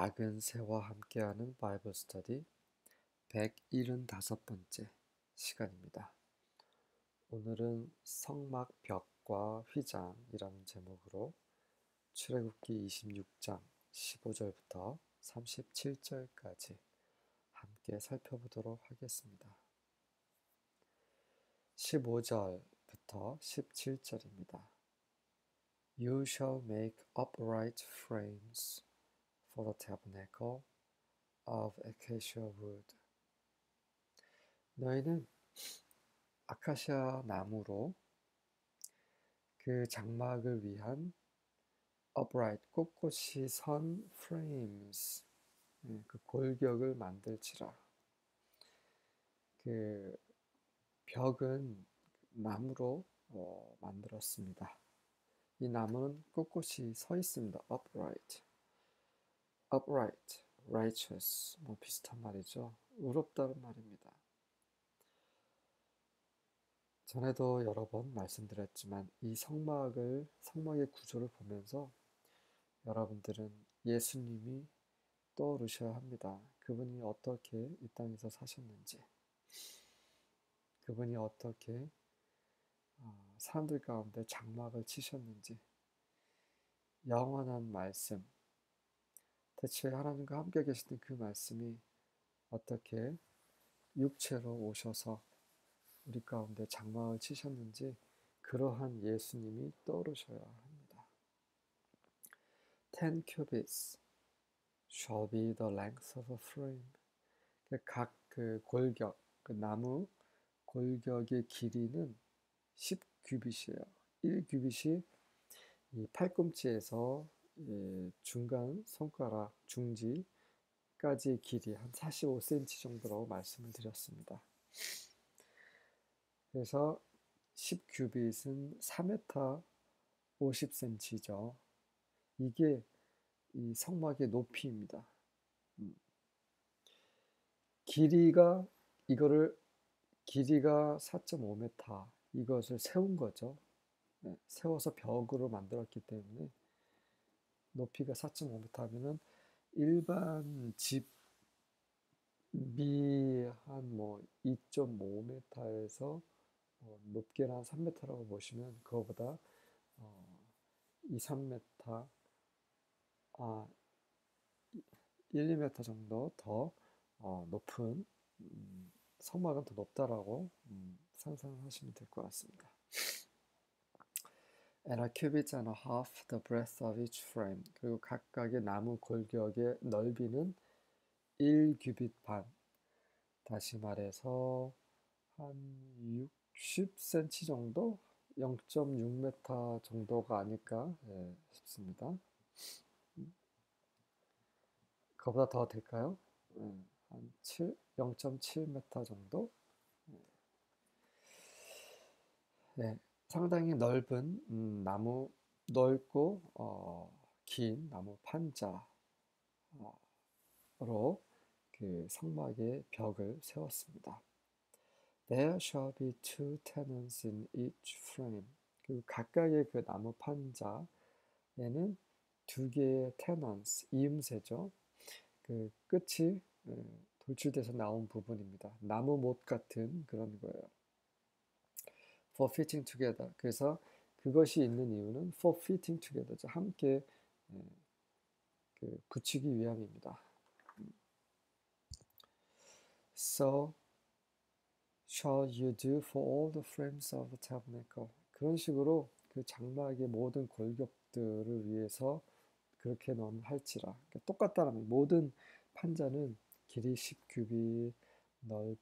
작은 새와 함께하는 바이블 스터디 175번째 시간입니다. 오늘은 성막 벽과 휘장이라는 제목으로 출애굽기 26장 15절부터 37절까지 함께 살펴보도록 하겠습니다. 15절부터 17절입니다. You shall make upright frames for the tabernacle of acacia wood. 너희는 아카시아 나무로 그 장막을 위한 upright, 꼿꼿이 선 frames, 그 골격을 만들지라. 그 벽은 나무로 만들었습니다. 이 나무는 꼿꼿이 서 있습니다. upright, righteous, 뭐 비슷한 말이죠. 의롭다는 말입니다. 전에도 여러 번 말씀드렸지만 이 성막의 구조를 보면서 여러분들은 예수님이 떠오르셔야 합니다. 그분이 어떻게 이 땅에서 사셨는지, 그분이 어떻게 사람들 가운데 장막을 치셨는지, 영원한 말씀, 대체 하나님과 함께 계시는 그 말씀이 어떻게 육체로 오셔서 우리 가운데 장막을 치셨는지 그러한 예수님이 떠오르셔야 합니다. 10 cubits shall be the length of a frame. 각 그 골격, 그 나무 골격의 길이는 10규빗이에요. 1규빗이 이 팔꿈치에서 중간 손가락 중지까지의 길이 한 45cm 정도라고 말씀을 드렸습니다. 그래서 10규빗은 4m 50cm죠. 이게 이 성막의 높이입니다. 길이가 4.5m 이것을 세운 거죠. 세워서 벽으로 만들었기 때문에 높이가 4.5m 하면은 일반 집이 한 뭐 2.5m에서 높게는 한 3m라고 보시면 그거보다 2, 3m, 1, 2m 정도 더 높은 성막은 더 높다라고 상상하시면 될 것 같습니다. And a cubit and a half the breadth of each frame. 그리고 각각의 나무 골격의 넓이는 1규빗 반. 다시 말해서 한 60cm 정도? 0.6m 정도가 아닐까 싶습니다. 그거보다 더 될까요? 한 0.7m 정도? 네, 상당히 넓은 넓고 긴 나무 판자로 그 성막의 벽을 세웠습니다. There shall be 2 tenons in each frame. 그 각각의 그 나무 판자에는 2개의 tenons, 이음새죠. 그 끝이 돌출돼서 나온 부분입니다. 나무 못 같은 그런 거예요. For fitting together. 그래서 그것이 있는 이유는 for fitting together죠. 함께 그 붙이기 위함입니다. So shall you do for all the frames of the tabernacle. 그런 식으로 그 장막의 모든 골격들을 위해서 그렇게 너는 할지라. 그러니까 똑같다라는 모든 판자는 길이 10규빗,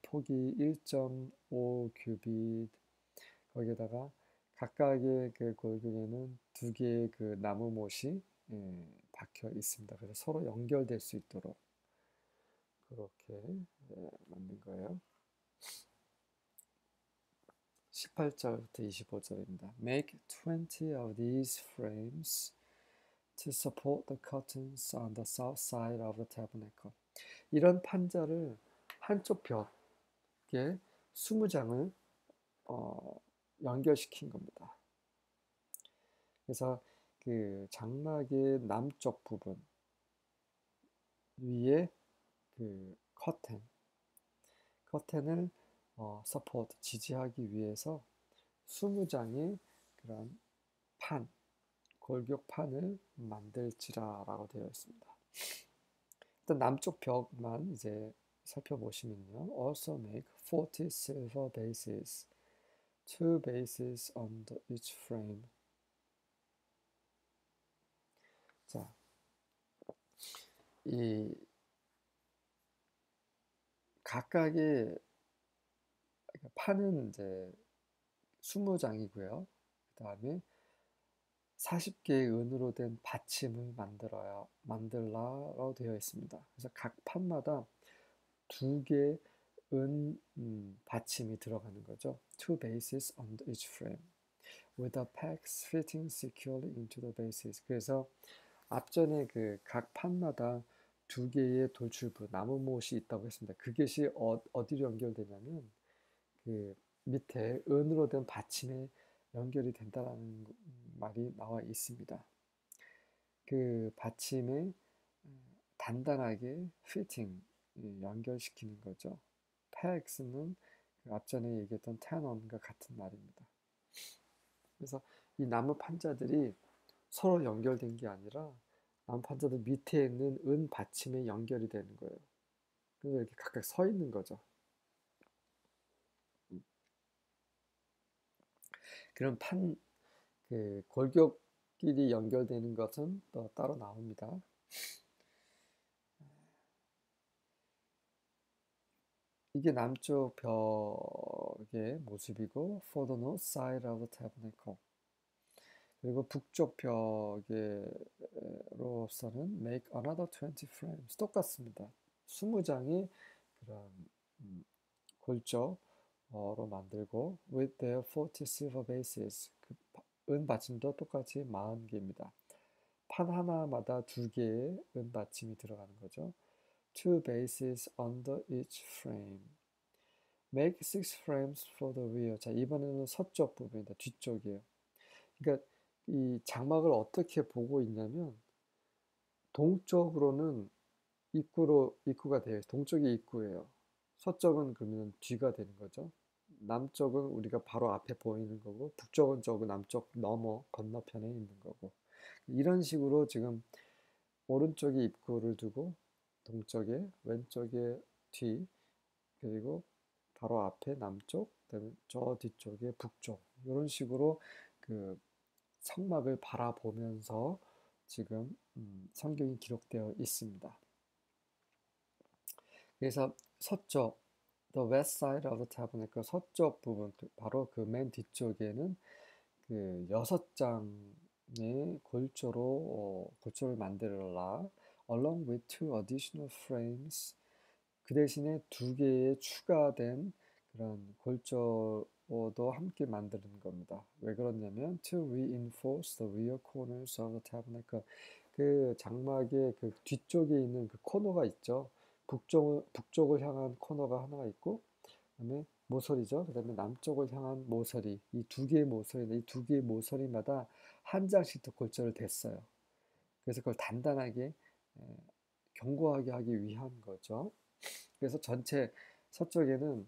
폭이 1.5규빗, 거기에다가 각각의 그 골격에는 2개의 그 나무 못이 박혀 있습니다. 그래서 서로 연결될 수 있도록 그렇게 만든 거예요. 18절부터 25절입니다. Make 20 of these frames to support the curtains on the south side of the tabernacle. 이런 판자를 한쪽 벽에 20장을 연결시킨 겁니다. 그래서 그 장막의 남쪽 부분, 위에 그 커튼을 서포트 지지하기 위해서 20장의 그런 골격판을 만들지라라고 되어 있습니다. 일단 남쪽 벽만 이제 살펴보시면요. Also make 40 silver bases, 2 bases under each frame. 자, 이 각각의 판은 이제 20장이고요. 그 다음에 40개의 은으로 된 받침을 만들라고 되어 있습니다. 그래서 각 판마다 2개의 은 받침이 들어가는 거죠. Two bases on each frame, with the pegs fitting securely into the bases. 그래서 앞전에 그 각 판마다 2개의 돌출부, 나무못이 있다고 했습니다. 그것이 어디로 연결되냐면 그 밑에 은으로 된 받침에 연결이 된다라는 말이 나와 있습니다. 그 받침에 단단하게 피팅, 연결시키는 거죠. pegs는 그 앞전에 얘기했던 tenon과 같은 말입니다. 그래서 이 나무 판자들이 서로 연결된 게 아니라 나무 판자들 밑에 있는 은 받침에 연결이 되는 거예요. 그래서 이렇게 각각 서 있는 거죠. 그런 그 골격끼리 연결되는 것은 또 따로 나옵니다. 이게 남쪽 벽의 모습이고 for the north side of the tabernacle. 그리고 북쪽 벽으로서는 make another 20 frames. 똑같습니다. 20장의 그런 골조로 만들고 with their 40 silver bases. 그 은 받침도 똑같이 40개입니다. 판 하나마다 2개의 은 받침이 들어가는 거죠. Two bases under each frame. Make 6 frames for the rear. 자, 이번에는 서쪽 부분이다. 뒤쪽이에요. 그러니까 이 장막을 어떻게 보고 있냐면 동쪽으로는 입구가 되어 있어요. 동쪽이 입구예요. 서쪽은 그러면 뒤가 되는 거죠. 남쪽은 우리가 바로 앞에 보이는 거고 북쪽은 저그 남쪽 건너편에 있는 거고 이런 식으로 지금 오른쪽에 입구를 두고 동쪽에 왼쪽에 뒤 그리고 바로 앞에 남쪽 그다음에 저 뒤쪽에 북쪽 이런 식으로 그 성막을 바라보면서 지금 성경이 기록되어 있습니다. 그래서 서쪽 The west side of the tabernacle 서쪽 부분 바로 그 맨 뒤쪽에는 그 6장의 골조를 만들어라 along with 2 additional frames 그 대신에 2개의 추가된 그런 골조도 함께 만드는 겁니다. 왜 그러냐면 to reinforce the rear corners of the tabernacle 그 장막의 그 뒤쪽에 있는 그 코너가 있죠. 북쪽을 향한 코너가 하나가 있고 그다음에 모서리죠. 그다음에 남쪽을 향한 모서리 이 2개의 모서리인데 이 2개의 모서리마다 한 장씩 더 골조를 댔어요. 그래서 그걸 단단하게 견고하게 하기 위한 거죠. 그래서 전체 서쪽에는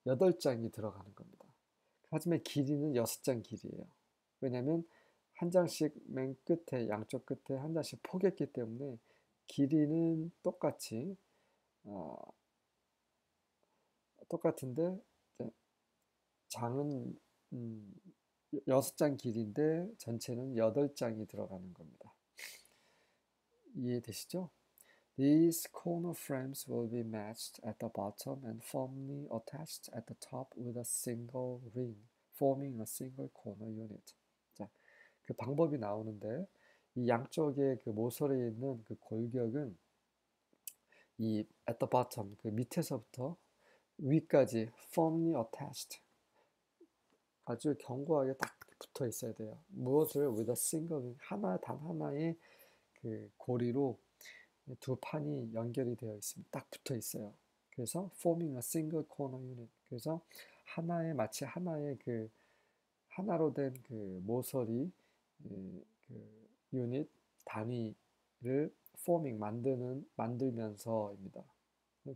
8장이 들어가는 겁니다. 하지만 길이는 6장 길이에요. 왜냐하면 한 장씩 맨 끝에 양쪽 끝에 한 장씩 포개했기 때문에 길이는 똑같은데 장은 6장 길인데 전체는 8장이 들어가는 겁니다. 이해되시죠? These corner frames will be matched at the bottom and firmly attached at the top with a single ring, forming a single corner unit. 자, 그 방법이 나오는데 이 양쪽에 그 모서리에 있는 그 골격은 이 at the bottom 그 밑에서부터 위까지 firmly attached 아주 견고하게 딱 붙어 있어야 돼요. 무엇을 with a single ring 단 하나의 그 고리로 두 판이 연결이 되어 있습니다. 딱 붙어 있어요. 그래서 forming a single corner unit. 그래서 마치 하나의 그 하나로 된 그 모서리 그 유닛 단위를 forming 만들면서입니다.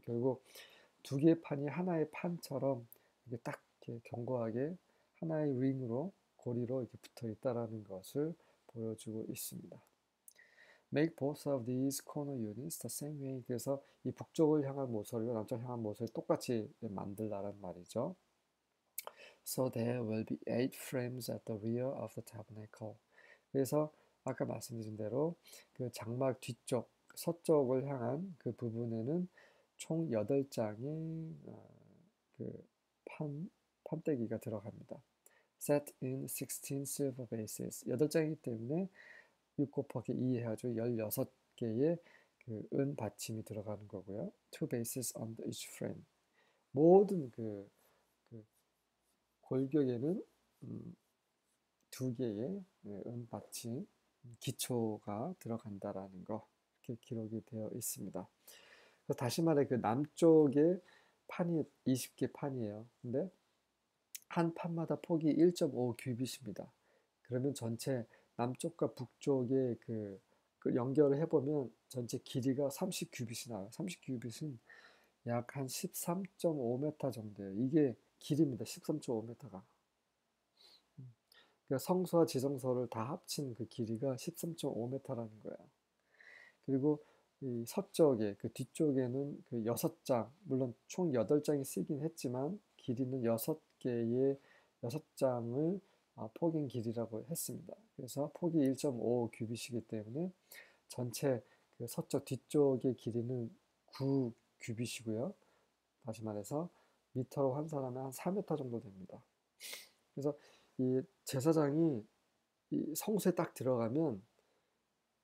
결국 두 개의 판이 하나의 판처럼 이렇게 딱 이렇게 견고하게 하나의 링으로 고리로 이렇게 붙어 있다라는 것을 보여주고 있습니다. Make both of these corner units the same way. 그래서 이 북쪽을 향한 모서리와 남쪽을 향한 모서리 똑같이 만들라는 말이죠. So there will be 8 frames at the rear of the tabernacle. 그래서 아까 말씀드린 대로 그 장막 뒤쪽 서쪽을 향한 그 부분에는 총 8장의 그 판때기가 들어갑니다. Set in 16 silver bases. 8장이기 때문에 6 곱하기 2 해가지고 16개의 그 은 받침이 들어가는 거고요. 2 bases on each frame. 모든 그 골격에는 2개의 은 받침, 기초가 들어간다라는 거 이렇게 기록이 되어 있습니다. 그래서 다시 말해 그 남쪽에 판이 20개 판이에요. 근데 한 판마다 폭이 1.5 큐빗입니다. 그러면 전체 남쪽과 북쪽에 그 연결을 해보면 전체 길이가 30 큐빗이 나와요. 30 큐빗은 약 한 13.5m 정도예요. 이게 길입니다. 13.5m가. 그러니까 성소와 지성소를 다 합친 그 길이가 13.5m라는 거예요. 그리고 이 서쪽에 그 뒤쪽에는 그 6장, 물론 총 8장이 쓰긴 했지만 길이는 6개의 6장을 폭인 길이라고 했습니다. 그래서 폭이 1.5 큐빗이기 때문에 전체 그 서쪽 뒤쪽의 길이는 9 큐빗이고요. 다시 말해서 미터로 환산하면 한 4m 정도 됩니다. 그래서 이 제사장이 이 성소에 딱 들어가면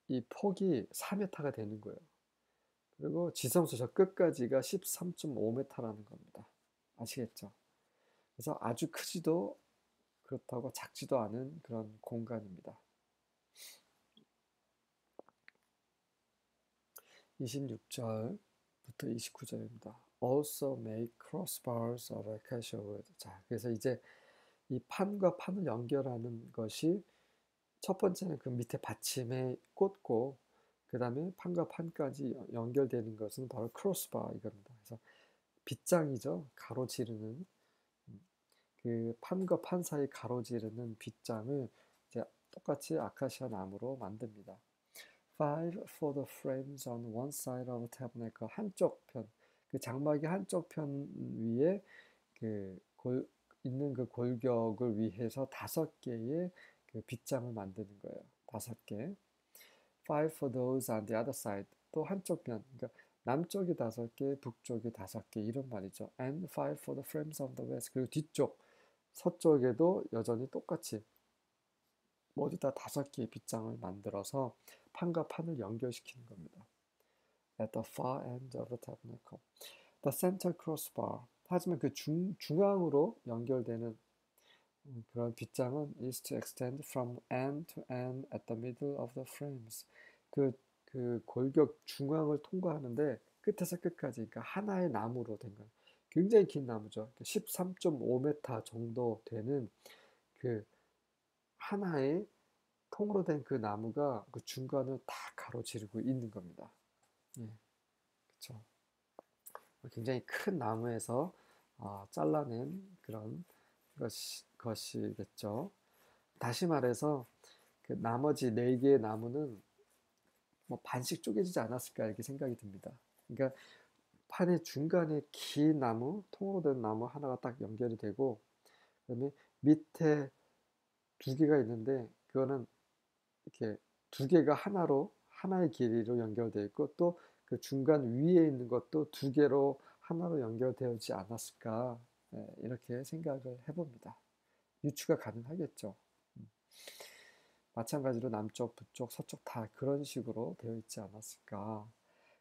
이 폭이 4m가 되는 거예요. 그리고 지성소 저 끝까지가 13.5m라는 겁니다. 아시겠죠? 그래서 아주 크지도 그렇다고 작지도 않은 그런 공간입니다. 26절부터 29절입니다. Also make crossbars of acacia wood. 자, 그래서 이제 이 판과 판을 연결하는 것이 첫 번째는 그 밑에 받침에 꽂고 그 다음에 판과 판까지 연결되는 것은 바로 크로스바 이겁니다. 그래서 빗장이죠. 가로지르는 그 판과 판 사이 가로지르는 빗장을 이제 똑같이 아카시아 나무로 만듭니다. 5 for the frames on one side of the tabernacle. 한쪽 편, 그 장막의 한쪽 편 위에 그 있는 그 골격을 위해서 5개의 그 빗장을 만드는 거예요. 5개. 5 for those on the other side. 또 한쪽 편, 그러니까 남쪽이 5개, 북쪽이 5개 이런 말이죠. And 5 for the frames of the west. 그리고 뒤쪽 서쪽에도 여전히 똑같이 모두 다 5개의 빗장을 만들어서 판과 판을 연결시키는 겁니다. At the far end of the tabernacle. The center crossbar. 하지만 그 중앙으로 연결되는 그런 빗장은 is to extend from end to end at the middle of the frames. 그 골격 중앙을 통과하는데 끝에서 끝까지 그러니까 하나의 나무로 된 거예요. 굉장히 긴 나무죠. 13.5m 정도 되는 그 하나의 통으로 된 그 나무가 그 중간을 다 가로지르고 있는 겁니다. 예, 그렇죠. 굉장히 큰 나무에서 잘라낸 그런 것이겠죠. 다시 말해서 그 나머지 4개의 나무는 뭐 반씩 쪼개지지 않았을까 이렇게 생각이 듭니다. 그러니까 판의 중간에 긴 나무, 통으로 된 나무 하나가 딱 연결이 되고 그다음에 밑에 2개가 있는데 그거는 이렇게 2개가 하나의 길이로 연결되어 있고 또 그 중간 위에 있는 것도 2개로 하나로 연결되지 않았을까 이렇게 생각을 해봅니다. 유추가 가능하겠죠. 마찬가지로 남쪽, 북쪽, 서쪽 다 그런 식으로 되어 있지 않았을까.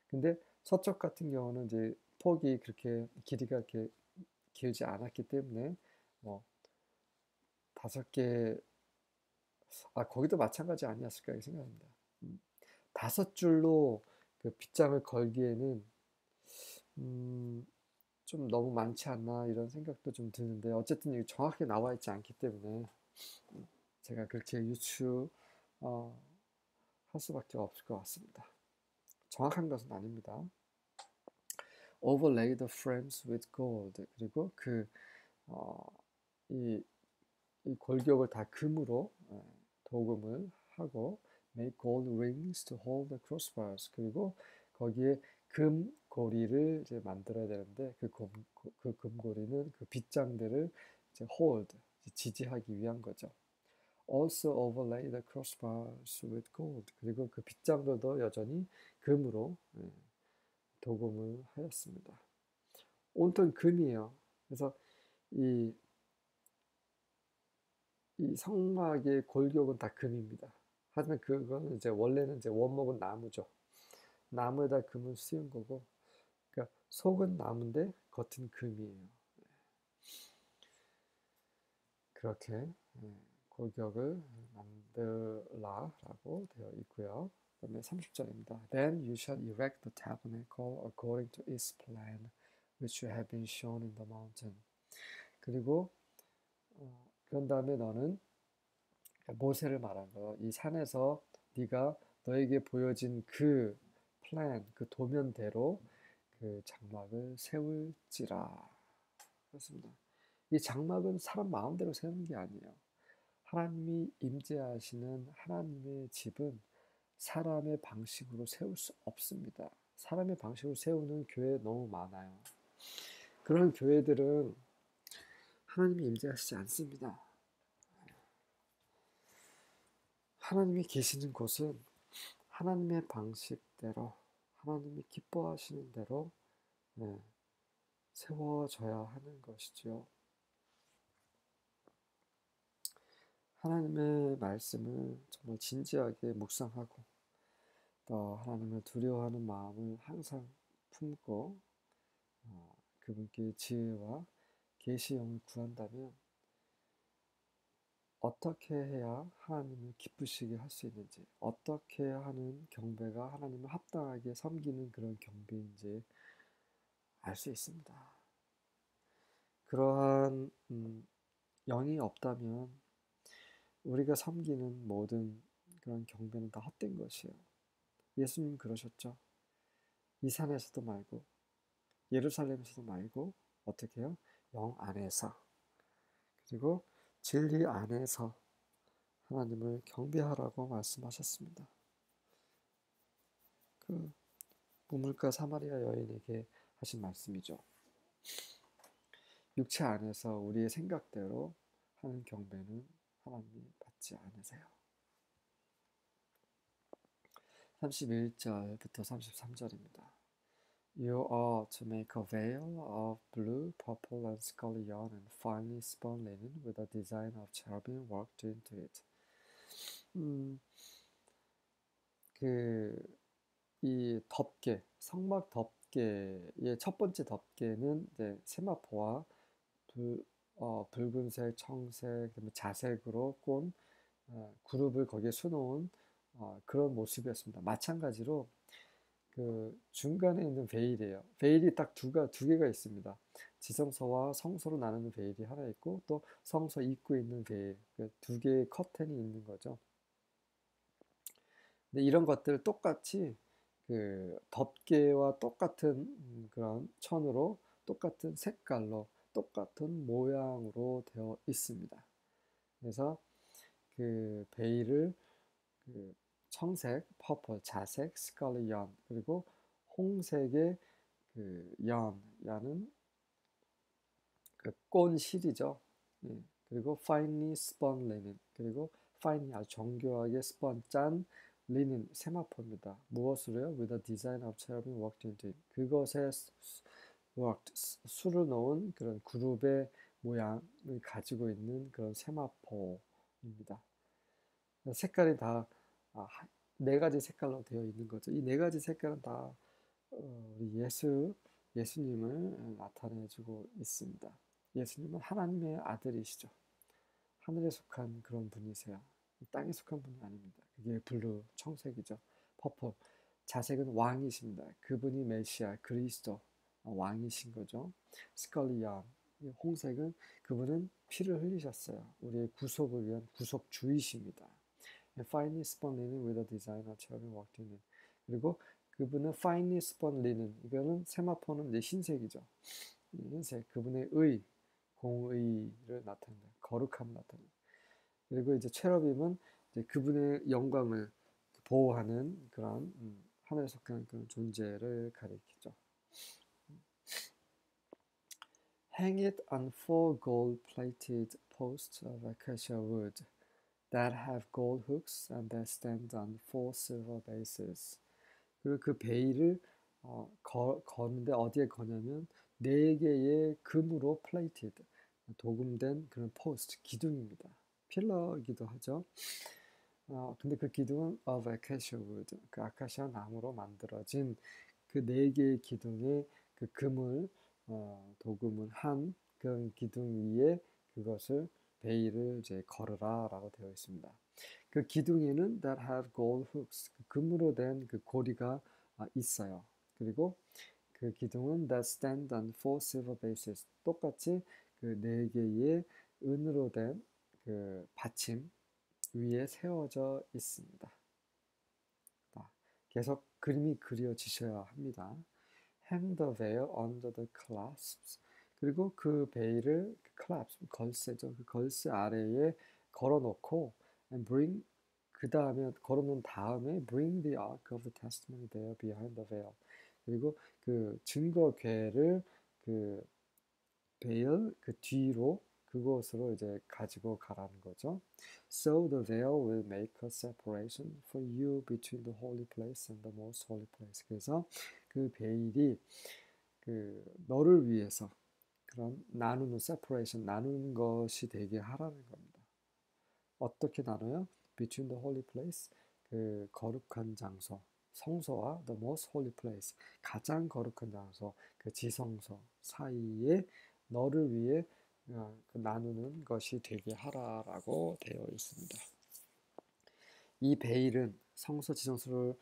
근데 서쪽 같은 경우는 이제 폭이 그렇게 길이가 이렇게 길지 않았기 때문에 뭐 5개 거기도 마찬가지 아니었을까 이렇게 생각합니다. 5줄로 그 빗장을 걸기에는 좀 너무 많지 않나 이런 생각도 좀 드는데 어쨌든 이게 정확히 나와 있지 않기 때문에 제가 그렇게 유추 할 수밖에 없을 것 같습니다. 정확한 것은 아닙니다. Overlay the frames with gold. 그리고 이, 이 골격을 다 금으로 도금을 하고 make gold rings to hold the crossbars. 그리고 거기에 금 고리를 이제 만들어야 되는데 그 금고리는 그 빗장들을 이제 hold, 지지하기 위한 거죠. Also overlay the crossbars with gold. 그리고 그 빗장들도 여전히 금으로 도금을 하였습니다. 온통 금이에요. 그래서 이, 이 성막의 골격은 다 금입니다. 하지만 그거는 이제 원래는 이제 원목은 나무죠. 나무에다 금을 씌운 거고, 그러니까 속은 나무인데 겉은 금이에요. 그렇게 골격을 만들라라고 되어 있고요. 그다음에 30절입니다. Then you shall erect the tabernacle according to its plan, which you have been shown in the mountain. 그리고 그런 다음에 너는 모세를 말한 거예요. 이 산에서 네가 너에게 보여진 그 플랜, 그 도면대로 그 장막을 세울지라. 그렇습니다. 이 장막은 사람 마음대로 세우는 게 아니에요. 하나님이 임재하시는 하나님의 집은 사람의 방식으로 세울 수 없습니다. 사람의 방식으로 세우는 교회 너무 많아요. 그런 교회들은 하나님이 임재하시지 않습니다. 하나님이 계시는 곳은 하나님의 방식대로, 하나님이 기뻐하시는 대로 세워져야 하는 것이죠. 하나님의 말씀을 정말 진지하게 묵상하고 또 하나님을 두려워하는 마음을 항상 품고 그분께 지혜와 계시형을 구한다면 어떻게 해야 하나님을 기쁘시게 할 수 있는지, 어떻게 하는 경배가 하나님을 합당하게 섬기는 그런 경배인지 알 수 있습니다. 그러한 영이 없다면 우리가 섬기는 모든 그런 경배는 다 헛된 것이에요. 예수님 그러셨죠. 이 산에서도 말고 예루살렘에서도 말고 어떻게 해요? 영 안에서 그리고 진리 안에서 하나님을 경배하라고 말씀하셨습니다. 그 우물가 사마리아 여인에게 하신 말씀이죠. 육체 안에서 우리의 생각대로 하는 경배는 하나님이 받지 않으세요. 31절부터 33절입니다. You are to make a veil of blue, purple, and scarlet yarn and finely spun linen with a design of cherubim worked into it. 이 덮개, 성막 덮개의 첫 번째 덮개는 이제 세마포와 붉은색, 청색, 자색으로 꼰 그룹을 거기에 수놓은 그런 모습이었습니다. 마찬가지로 그 중간에 있는 베일이에요. 베일이 딱 두 개가 있습니다. 지성소와 성소로 나누는 베일이 하나 있고 또 성소 입구에 있는 베일, 두 개의 커튼이 있는 거죠. 근데 이런 것들 똑같이 그 덮개와 똑같은 그런 천으로 똑같은 색깔로 똑같은 모양으로 되어 있습니다. 그래서 그 베일을 그 청색, 퍼플, 자색, 스칼렛 연 그리고 홍색의 그 연은 그 꼰실이죠. 그리고 finely spun linen 그리고 finely 아주 정교하게 spun 짠 리넨 세마포입니다. 무엇으로요? With a design of cherubim worked into it. 그것에 worked 수를 넣은 그런 그룹의 모양을 가지고 있는 그런 세마포입니다. 색깔이 다 네 가지 색깔로 되어 있는 거죠. 이 네 가지 색깔은 다 우리 예수님을 나타내주고 있습니다. 예수님은 하나님의 아들이시죠. 하늘에 속한 그런 분이세요. 땅에 속한 분이 아닙니다. 그게 블루, 청색이죠. 퍼플, 자색은 왕이십니다. 그분이 메시아, 그리스도 왕이신 거죠. 스컬리아, 홍색은 그분은 피를 흘리셨어요. 우리의 구속을 위한 구속주이십니다. Finely spun linen with a design of cherubim worked in it. 그리고 그분은 finely spun linen. 이거는 세마포는 이제 흰색이죠. 흰색. 그분의 공의를 나타낸다. 거룩함을 나타낸다. 그리고 이제 체러빔은 이제 그분의 영광을 보호하는 그런 하늘에 속한 그런 존재를 가리키죠. Hang it on 4 gold-plated posts of acacia wood that have gold hooks and that stand on 4 silver bases. 그리고 그 베일을 거는데 어디에 거냐면 4개의 금으로 plated, 도금된 그런 포스트, 기둥입니다. 필러이기도 하죠. 근데 그 기둥은 of acacia wood, 그 아카시아 나무로 만들어진 그 4개의 기둥에 그 금을 도금을 한 그런 기둥 위에 그것을 베일을 이제 걸으라라고 되어 있습니다. 그 기둥에는 that have gold hooks, 그 금으로 된 그 고리가 있어요. 그리고 그 기둥은 that stand on 4 silver bases, 똑같이 그 4개의 은으로 된 그 받침 위에 세워져 있습니다. 계속 그림이 그려지셔야 합니다. Hang the veil under the clasps. 그리고 그 베일을 clasp, 걸쇠죠. 그 걸쇠 아래에 걸어놓고 and bring, 그 다음에 걸어놓은 다음에 bring the ark of the testimony there behind the veil. 그리고 그 증거궤를 그 베일 그 뒤로 그곳으로 이제 가지고 가라는 거죠. So the veil will make a separation for you between the holy place and the most holy place. 그래서 그 베일이 그 너를 위해서 그런 나누는 separation, 나누는 것이 되게 하라는 겁니다. 어떻게 나눠요? Between the holy place, 그 거룩한 장소, 성소와 the most holy place, 가장 거룩한 장소, 그 지성소 사이에 너를 위해 그 나누는 것이 되게 하라라고 되어 있습니다. 이 베일은 성소 지성소를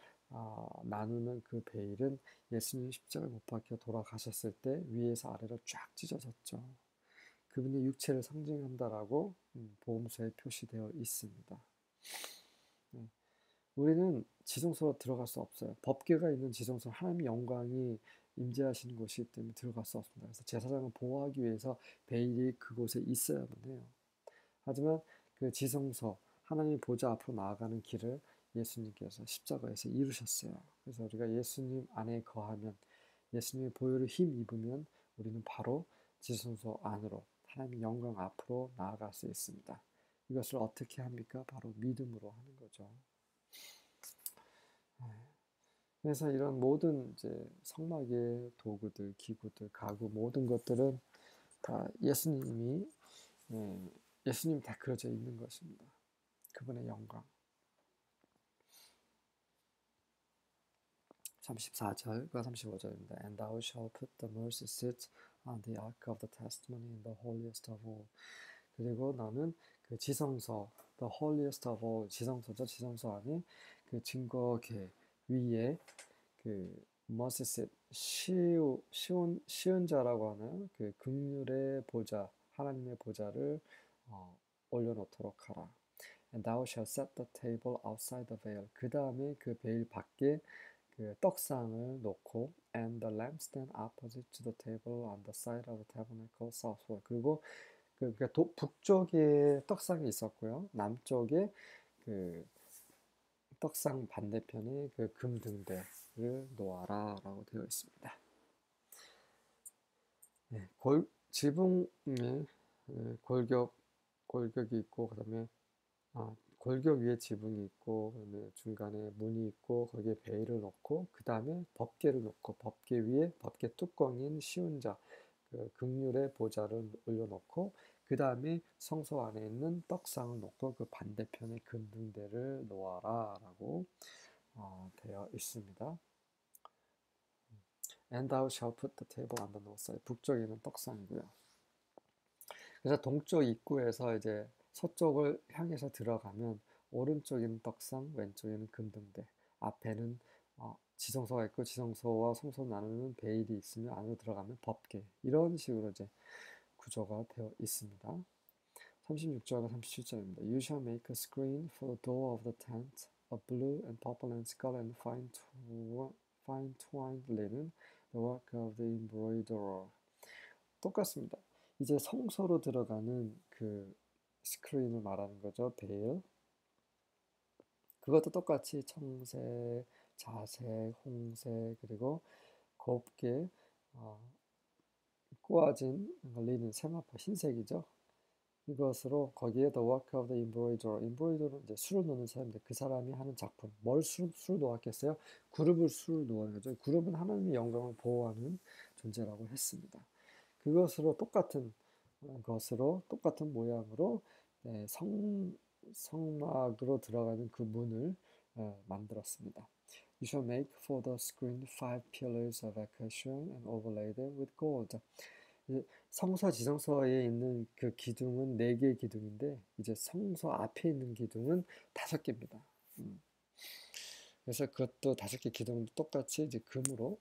나누는 그 베일은 예수님 십자가에 못 박혀 돌아가셨을 때 위에서 아래로 쫙 찢어졌죠. 그분의 육체를 상징한다라고 복음서에 표시되어 있습니다. 우리는 지성소로 들어갈 수 없어요. 법궤가 있는 지성소, 하나님의 영광이 임재하시는 곳이기 때문에 들어갈 수 없습니다. 그래서 제사장을 보호하기 위해서 베일이 그곳에 있어야만 해요. 하지만 그 지성소, 하나님의 보좌 앞으로 나아가는 길을 예수님께서 십자가에서 이루셨어요. 그래서 우리가 예수님 안에 거하면, 예수님의 보혈을 힘입으면 우리는 바로 지성소 안으로 하나님의 영광 앞으로 나아갈 수 있습니다. 이것을 어떻게 합니까? 바로 믿음으로 하는 거죠. 그래서 이런 모든 이제 성막의 도구들, 기구들, 가구 모든 것들은 다 예수님이 예수님 다 그려져 있는 것입니다. 그분의 영광. 34절과 35절입니다. And thou shalt put the mercy seat on the ark of the testimony in the holiest of all. 그리고 너는 그 지성소, the holiest of all, 지성소죠. 지성소 안에 그 증거궤 위에 그 mercy seat, 쉬운 자라고 하는 그 긍휼의 보좌, 하나님의 보좌를 올려놓도록 하라. And thou shalt set the table outside the veil. 그 다음에 그 베일 밖에 그 떡상을 놓고 and the lampstand opposite to the table on the side of the tabernacle southward. 그리고 그러니까 북쪽에 떡상이 있었고요. 남쪽에 그 떡상 반대편에 그 금등대를 놓아라라고 되어 있습니다. 네, 지붕에 골격이 있고 그다음에 골격 위에 지붕이 있고 그다음에 중간에 문이 있고 거기에 베일을 놓고 그 다음에 법궤를 놓고 법궤 위에 법궤 뚜껑인 시운자 그 긍휼의 보좌를 올려놓고 그 다음에 성소 안에 있는 떡상을 놓고 그 반대편에 금등대를 놓아라라고 되어 있습니다. And thou shalt put the table on the north side. 북쪽에는 떡상이고요. 그래서 동쪽 입구에서 이제 서쪽을 향해서 들어가면 오른쪽에는 떡상, 왼쪽에는 금등대, 앞에는 지성소가 있고 지성소와 성소 나누는 베일이 있으며 안으로 들어가면 법궤, 이런 식으로 이제 구조가 되어 있습니다. 36절과 37절입니다. You shall make a screen for the door of the tent of blue and purple and scarlet and fine twined linen, the work of the embroiderer. 똑같습니다. 이제 성소로 들어가는 그 스크린을 말하는 거죠. 베일. 그것도 똑같이 청색, 자색, 홍색, 그리고 곱게 꼬아진 리는 세마포 흰색이죠. 이것으로 거기에 the work of the embroiderer, embroider는 이제 수를 놓는 사람인데 그 사람이 하는 작품, 뭘 수를 놓았겠어요? 그룹을 수를 놓은 거죠. 그룹은 하나님의 영광을 보호하는 존재라고 했습니다. 그것으로 똑같은 것으로 똑같은 모양으로 네, 성막으로 들어가는 그 문을 만들었습니다. You shall make for the screen 5 pillars of acacia and overlay them with gold. 성서 지성서에 있는 그 기둥은 4개의 기둥인데 이제 성서 앞에 있는 기둥은 5개입니다. 그래서 그것도 5개 기둥도 똑같이 이제 금으로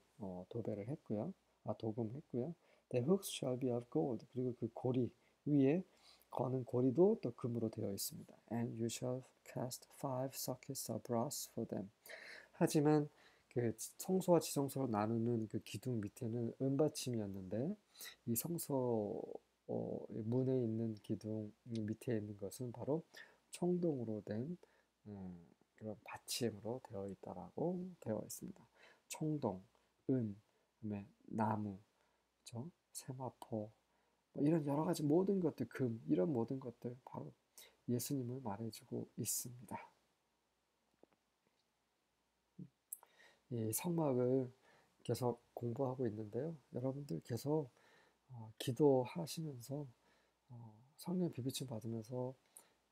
도배를 했고요. 도금을 했고요. The hooks shall be of gold. 그리고 그 고리 위에 거는 고리도 또 금으로 되어 있습니다. And you shall cast 5 sockets of brass for them. 하지만 그 성소와 지성소로 나누는 그 기둥 밑에는 은받침이었는데 이 성소 문에 있는 기둥 밑에 있는 것은 바로 청동으로 된 그런 받침으로 되어 있다라고 되어 있습니다. 청동, 은, 그다음에 나무, 그렇죠? 세마포, 뭐 이런 여러 가지 모든 것들, 금, 이런 모든 것들 바로 예수님을 말해주고 있습니다. 이 성막을 계속 공부하고 있는데요. 여러분들 계속 기도하시면서 성령 비비침 받으면서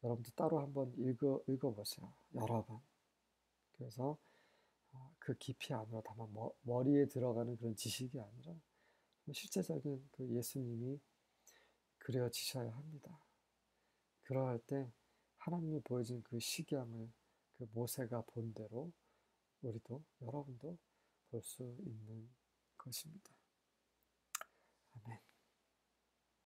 여러분들 따로 한번 읽어보세요. 여러 번. 그래서 그 깊이 안으로 다만 머리에 들어가는 그런 지식이 아니라 실제적인 그 예수님이 그려지셔야 합니다. 그러할 때 하나님이 보여준 그 식양을 그 모세가 본 대로 우리도 여러분도 볼 수 있는 것입니다. 아멘.